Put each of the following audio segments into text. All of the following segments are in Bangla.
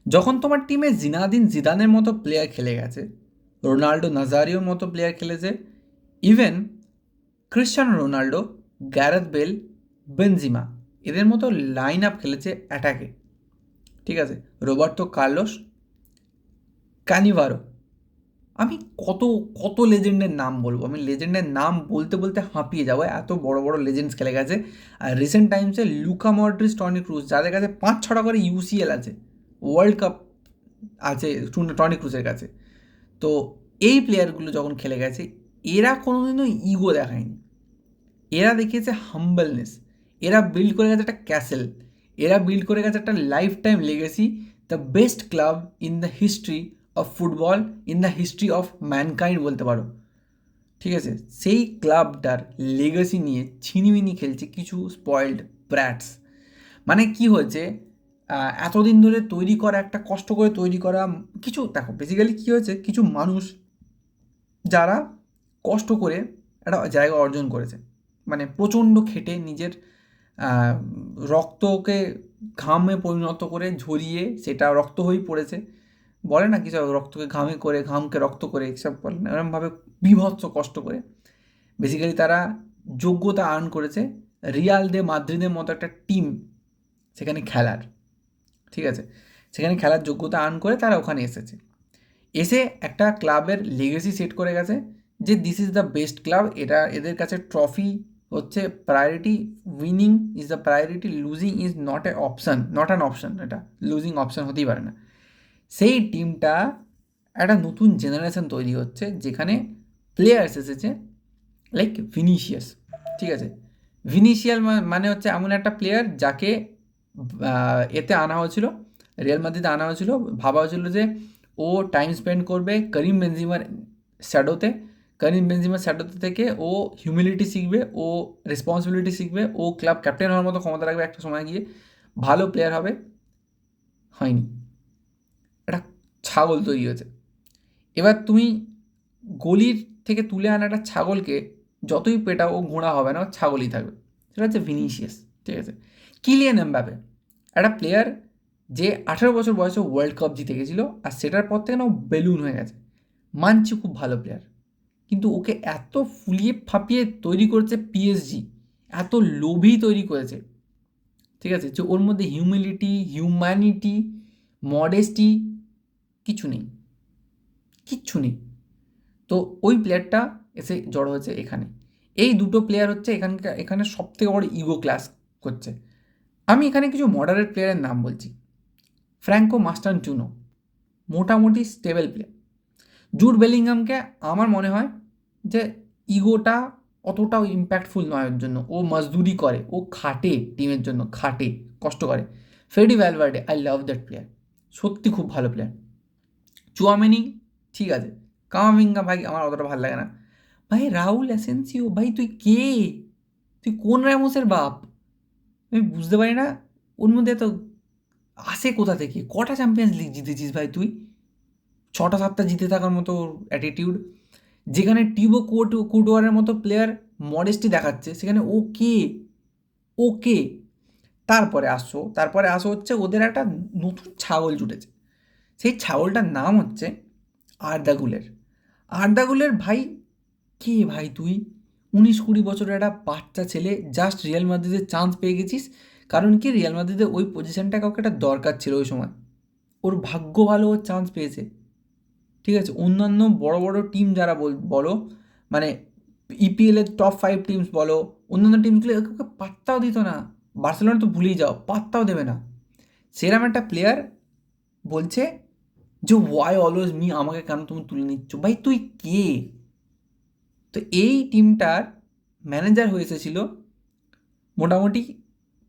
যখন তোমার টিমে জিনাদিন জিদানের মতো প্লেয়ার খেলে গেছে, রোনাল্ডো নাজারিওর মতো প্লেয়ার খেলেছে, even Cristiano Ronaldo, Gareth Bale, Benzema, এদের মতো লাইন আপ খেলেছে অ্যাটাকে, ঠিক আছে, রোবার্তো কার্লোস, কানিভারো। আমি কত কত লেজেন্ডের নাম বলবো, আমি লেজেন্ডের নাম বলতে বলতে হাঁপিয়ে যাবো, এত বড় বড় লেজেন্ডস খেলে গেছে। আর রিসেন্ট টাইমসে লুকা মডরিচ, টনি ক্রুজ, যাদের কাছে 5-6টা করে ইউসিএল আছে, ওয়ার্ল্ড কাপ আছে টনি ক্রুজের কাছে। তো এই প্লেয়ারগুলো যখন খেলে গেছে, এরা কোনোদিনও ইগো দেখায়নি, এরা দেখিয়েছে হাম্বলনেস, এরা বিল্ড করে গেছে একটা ক্যাসেল, এরা বিল্ড করে গেছে একটা life time legacy, the best club in the history of football, in the history of mankind বলতে পারো, ঠিক আছে। সেই ক্লাবটার লেগাসি নিয়ে ছিনিমিনি খেলছে কিছু স্পয়েলড ব্র্যাটস। মানে কি হয়েছে, এতদিন ধরে তৈরি করা, একটা কষ্ট করে তৈরি করা কিছু, দেখো বেসিক্যালি কী হয়েছে, কিছু মানুষ যারা কষ্ট করে একটা জায়গা অর্জন করেছে, মানে প্রচণ্ড খেটে নিজের আহ, রক্তকে ঘামে পরিণত করে ঝরিয়ে সেটা রক্ত হয়েই পড়েছে, বলে না কিছু রক্তকে ঘামে করে, ঘামকে রক্ত করে, এসব বলে না, এরকমভাবে বিভৎস কষ্ট করে বেসিক্যালি তারা যোগ্যতা আর্ন করেছে রিয়াল দে মাদ্রিদের মতো একটা টিম সেখানে খেলার, ঠিক আছে, সেখানে খেলার যোগ্যতা আর্ন করে তারা ওখানে এসেছে, এসে একটা ক্লাবের লেগেসি সেট করে গেছে যে this is the best club, এটা এদের কাছে ট্রফি হচ্ছে priority, winning is the priority, losing is not A option, not an option, এটা লুজিং অপশান হতেই পারে না। সেই টিমটা একটা নতুন জেনারেশন তৈরি হচ্ছে যেখানে প্লেয়ার্স এসেছে লাইক ভিনিসিয়াস, ঠিক আছে, ভিনিসিয়াল মানে হচ্ছে এমন একটা প্লেয়ার যাকে এতে আনা হয়েছিল, রিয়াল মাদ্রিদে আনা হয়েছিল, ভাবা হয়েছিল যে ও টাইম স্পেন্ড করবে করিম বেনজিমার শ্যাডোতে, করিম বেনজিমার শ্যাডোতে থেকে ও হিউমিলিটি শিখবে, ও রেসপন্সিবিলিটি শিখবে, ও ক্লাব ক্যাপ্টেন হওয়ার মতো ক্ষমতা রাখবে একটা সময় গিয়ে, ভালো প্লেয়ার হবে। হয়নি, একটা ছাগল তৈরি হয়েছে। এবার তুমি গলির থেকে তুলে আনা একটা ছাগলকে যতই পেটাও ও ঘোড়া হবে না, ও ছাগলই থাকবে। সেটা হচ্ছে ভিনিসিয়াস, ঠিক আছে। কিলিয়ান এমবাপে, একটা প্লেয়ার যে 18 বছর বয়সে ওয়ার্ল্ড কাপ জিতে গেছিলো, আর সেটার পর থেকে না ও বেলুন হয়ে গেছে, মানছি খুব ভালো প্লেয়ার, কিন্তু ওকে এত ফুলিয়ে ফাঁপিয়ে তৈরি করেছে পিএসজি, এত লোভী তৈরি করেছে, ঠিক আছে, যে ওর মধ্যে হিউমিলিটি, হিউম্যানিটি, মডেস্টি কিছু নেই, কিচ্ছু নেই। তো ওই প্লেয়ারটা এসে জড়ো হয়েছে এখানে, এই দুটো প্লেয়ার হচ্ছে এখানে সব থেকে বড় ইগো ক্লাস করছে। আমি এখানে কিছু মডারেট প্লেয়ারের নাম বলছি। ফ্র্যাঙ্কো মাস্টানটুনো, মোটামুটি স্টেবল প্লেয়ার। জুড বেলিংহামকে আমার মনে হয় যে ইগোটা অতটাও ইম্প্যাক্টফুল নয় ওর জন্য, ও মজদুরি করে, ও খাটে টিমের জন্য, খাটে, কষ্ট করে। Fede Valverde, I love that player, সত্যি খুব ভালো প্লেয়ার। চুয়ামেনি ঠিক আছে, কামাভিঙ্গা ভাই আমার অতটা ভালো লাগে না। ভাই রাহুল অ্যাসেন্সিও, ভাই তুই কে, তুই কোন র্যামোসের বাপ, আমি বুঝতে পারি না। ওর মধ্যে তো আসে কোথা থেকে, কটা চ্যাম্পিয়ন্স লিগ জিতেছিস ভাই তুই, 6টা 7টা জিতে থাকার মতো অ্যাটিটিউড, যেখানে টিবো কুটওয়ারের মতো প্লেয়ার মডেস্টি দেখাচ্ছে, সেখানে ও কে, ও কে। তারপরে আসো হচ্ছে ওদের একটা নতুন ছাগল জুটেছে, সেই ছাগলটার নাম হচ্ছে আর্দাগুলের। আর্দাগুলের ভাই কে ভাই তুই, 19-20 বছরের একটা বাচ্চা ছেলে, জাস্ট রিয়াল মাদ্রিদের চান্স পেয়ে গেছিস, কারণ কি রিয়াল মাদ্রিদের ওই পজিশনটা কাউকে একটা দরকার ছিল ওই সময়, ওর ভাগ্য ভালো, ওর চান্স পেয়েছে, ঠিক আছে। অন্যান্য বড় বড় টিম যারা বলো, মানে ইপিএলের টপ 5 টিমস বলো, অন্যান্য টিমসগুলো কাউকে পাত্তাও দিত না, বার্সেলোনা তো ভুলেই যাও, পাত্তাও দেবে না। সেরকম একটা প্লেয়ার বলছে যে ওয়াই অলওয়েজ মি, আমাকে কেন তুমি তুলে নিচ্ছ, ভাই তুই কে। তো এই টিমটার ম্যানেজার হয়ে এসেছিল মোটামুটি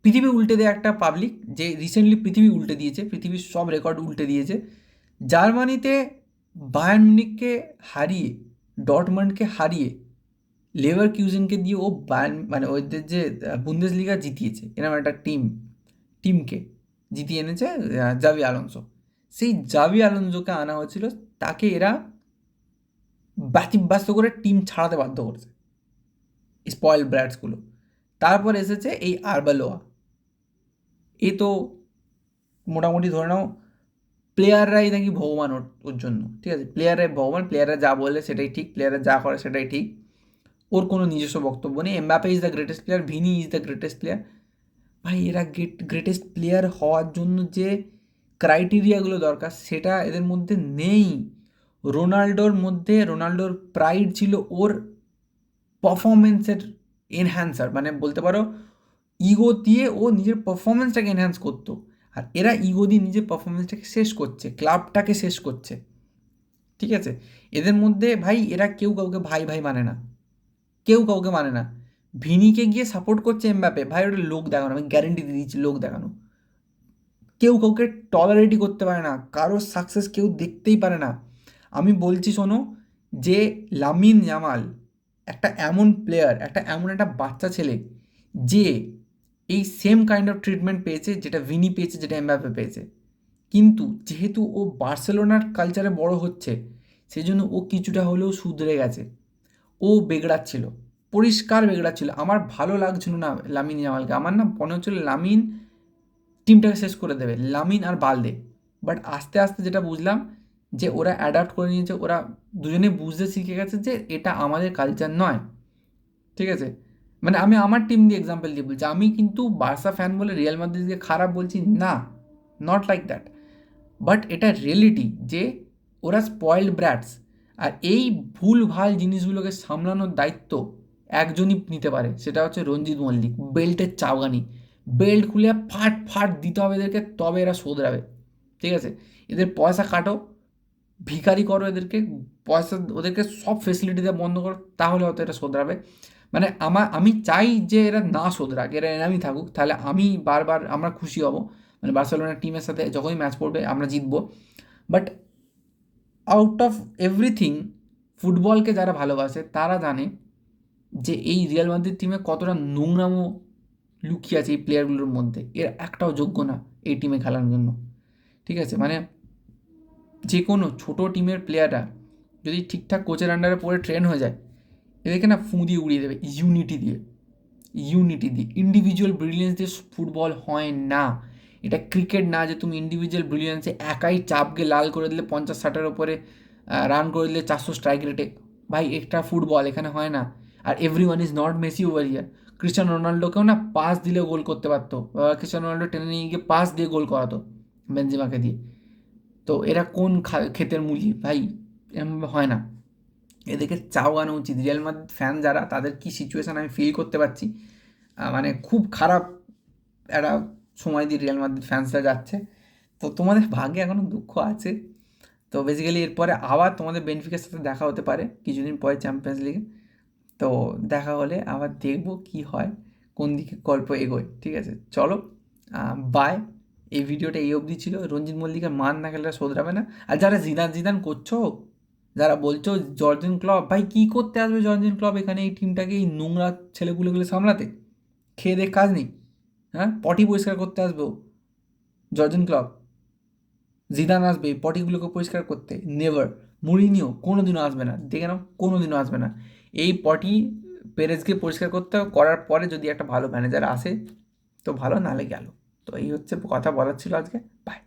পৃথিবী উল্টে দেওয়া একটা পাবলিক, যে রিসেন্টলি পৃথিবী উল্টে দিয়েছে, পৃথিবীর সব রেকর্ড উল্টে দিয়েছে। জার্মানিতে বায়ার্ন মিউনিখকে হারিয়ে, ডর্টমান্ডকে হারিয়ে, লেভার কিউজেনকে দিয়ে ও বায়ার্ন মানে ওদের যে বুন্দেসলিগা জিতিয়েছে, এরকম একটা টিমকে জিতিয়ে এনেছে জাভি আলোনসো। সেই জাভি আলোনসোকে আনা হয়েছিল, তাকে এরা ব্যতিব্যস্ত করে টিম ছাড়াতে বাধ্য করেছে, স্পয়েল ব্র্যাটসগুলো। তারপর এসেছে এই আরবালোয়া, এ তো মোটামুটি ধরে নাও প্লেয়াররাই নাকি ভগবান ওর জন্য, ঠিক আছে, প্লেয়াররাই ভগবান, প্লেয়াররা যা বলে সেটাই ঠিক, প্লেয়াররা যা করে সেটাই ঠিক, ওর কোনো নিজস্ব বক্তব্য নেই। Mbappe is the greatest player, Vini is the greatest player. ভাই এরা গ্রেটেস্ট প্লেয়ার হওয়ার জন্য যে ক্রাইটেরিয়াগুলো দরকার সেটা এদের মধ্যে নেই। রোনাল্ডোর প্রাইড ছিল ওর পারফরমেন্সের এনহ্যান্সার, মানে বলতে পারো ইগো দিয়ে ও নিজের পারফরমেন্সটাকে এনহ্যান্স করতো। আর এরা ইগো দিয়ে নিজের পারফরমেন্সটাকে শেষ করছে, ক্লাবটাকে শেষ করছে, ঠিক আছে। এদের মধ্যে ভাই এরা কেউ কাউকে ভাই ভাই মানে না, কেউ কাউকে মানে না। ভিনিকে গিয়ে সাপোর্ট করছে এমবাপে, ভাই ওটা লোক দেখানো, আমি গ্যারেন্টি দিয়ে দিচ্ছি লোক দেখানো। কেউ কাউকে টলারেটই করতে পারে না, কারোর সাকসেস কেউ দেখতেই পারে না। আমি বলছি শোনো, যে লামিন ইয়ামাল একটা এমন প্লেয়ার, এমন একটা বাচ্চা ছেলে যে এই সেম কাইন্ড অফ ট্রিটমেন্ট পেয়েছে যেটা ভিনি পেয়েছে, যেটা এমবাপে পেয়েছে। কিন্তু যেহেতু ও বার্সেলোনার কালচারে বড় হচ্ছে, সেই জন্য ও কিছুটা হলেও শুধরে গেছে। ও বেগড়াচ্ছিল, পরিষ্কার বেগড়াচ্ছিল। আমার ভালো লাগছিল না লামিন ইয়ামালকে, আমার না মনে হচ্ছিল লামিন টিমটাকে শেষ করে দেবে, লামিন আর বালদে। বাট আস্তে আস্তে যেটা বুঝলাম যে ওরা অ্যাডাপ্ট করে নিয়েছে, ওরা দুজনে বুঝতে শিখে গেছে যে এটা আমাদের কালচার নয়, ঠিক আছে। মানে আমি আমার টিম দিয়ে এক্সাম্পল দিয়ে বলছি, আমি কিন্তু বার্সা ফ্যান বলে রিয়াল মাদ্রিদকে খারাপ বলছি না, নট লাইক দ্যাট। বাট এটা রিয়েলিটি যে ওরা স্পয়েলড ব্র্যাটস। আর এই ভুল ভাল জিনিসগুলোকে সামলানোর দায়িত্ব একজনই নিতে পারে, সেটা হচ্ছে রঞ্জিত মল্লিক, বেল্টের চাওগানি। বেল্ট খুলে ফাট ফাট দিতে হবে এদেরকে, তবে এরা শোধরাবে, ঠিক আছে। এদের পয়সা কাটো, ভিখারি করো এদেরকে, পয়সা ওদেরকে সব ফেসিলিটি দেওয়া বন্ধ করো, তাহলে হয়তো এটা শোধরাবে। মানে আমি চাই যে এরা না শোধরাক, এরা এরামই থাকুক, তাহলে আমি বারবার আমরা খুশি হব। মানে বার্সেলোনার টিমের সাথে যখনই ম্যাচ পড়বে আমরা জিতবো। বাট আউট অফ এভরিথিং, ফুটবলকে যারা ভালোবাসে তারা জানে যে এই রিয়াল মাদ্রিদ টিমে কতটা নোংরামো লুকিয়ে আছে এই প্লেয়ারগুলোর মধ্যে। এর একটাও যোগ্য না এই টিমে খেলার জন্য, ঠিক আছে। মানে যে কোনো ছোটো টিমের প্লেয়াররা যদি ঠিকঠাক কোচের আন্ডারে পড়ে ট্রেন হয়ে যায়, এদেরকে না ফুঁ দিয়ে উড়িয়ে দেবে ইউনিটি দিয়ে। ইন্ডিভিজুয়াল ব্রিলিয়েন্স দিয়ে ফুটবল হয় না। এটা ক্রিকেট না যে তুমি ইন্ডিভিজুয়াল ব্রিলিয়েন্সে একাই চাপকে লাল করে দিলে 50-60-এর ওপরে রান করে দিলে 400 স্ট্রাইক রেটে। ভাই একটা ফুটবল এখানে হয় না। আর everyone is not Messi over year. Cristiano রোনাল্ডোকেও না পাস দিলেও গোল করতে পারতো, ক্রিস্টিয়ানো রোনাল্ডো টেনে নিয়ে গিয়ে পাস দিয়ে গোল করাতো বেনজেমাকে দিয়ে। তো এরা কোন ক্ষেতের মুলি ভাই, এরকম হয় না। এদেরকে চাওয়ানো উচিত। রিয়াল মাদ্রিদ ফ্যান যারা, তাদের কি সিচুয়েশান আমি ফিল করতে পারছি। মানে খুব খারাপ একটা সময় দিয়ে রিয়াল মাদ্রিদ ফ্যান্সরা যাচ্ছে। তো তোমাদের ভাগ্যে এখনও দুঃখ আছে। তো বেসিক্যালি এরপরে আবার তোমাদের বেনফিকার সাথে দেখা হতে পারে কিছুদিন পরে চ্যাম্পিয়ন্স লিগে। তো দেখা হলে আবার দেখবো কি হয়, কোন দিকে গল্প এগোয়, ঠিক আছে। চলো, বাই। এই ভিডিওটা এই অবধি ছিল। রঞ্জিত মল্লিকের মান না খেলে শোধরাবে না। আর যারা জিদান করছো, যারা বলছো জর্জেন ক্লপ, ভাই কী করতে আসবে জর্জেন ক্লপ এখানে এই টিমটাকে, এই নোংরা ছেলেগুলোগুলো সামলাতে? খেয়ে দেখ কাজ নেই, হ্যাঁ? পটি পরিষ্কার করতে আসবে জর্জেন ক্লপ? জিদান আসবে এই পটিগুলোকে পরিষ্কার করতে? নেভার। মুরিনিও কোনো দিনও আসবে না, দেখে নাও, কোনো দিনও আসবে না। এই পটি পেরেজকে পরিষ্কার করতে করার পরে যদি একটা ভালো ম্যানেজার আসে তো ভালো, নালে গেল। তো এই হচ্ছে কথা বলার ছিল আজকে। বাই।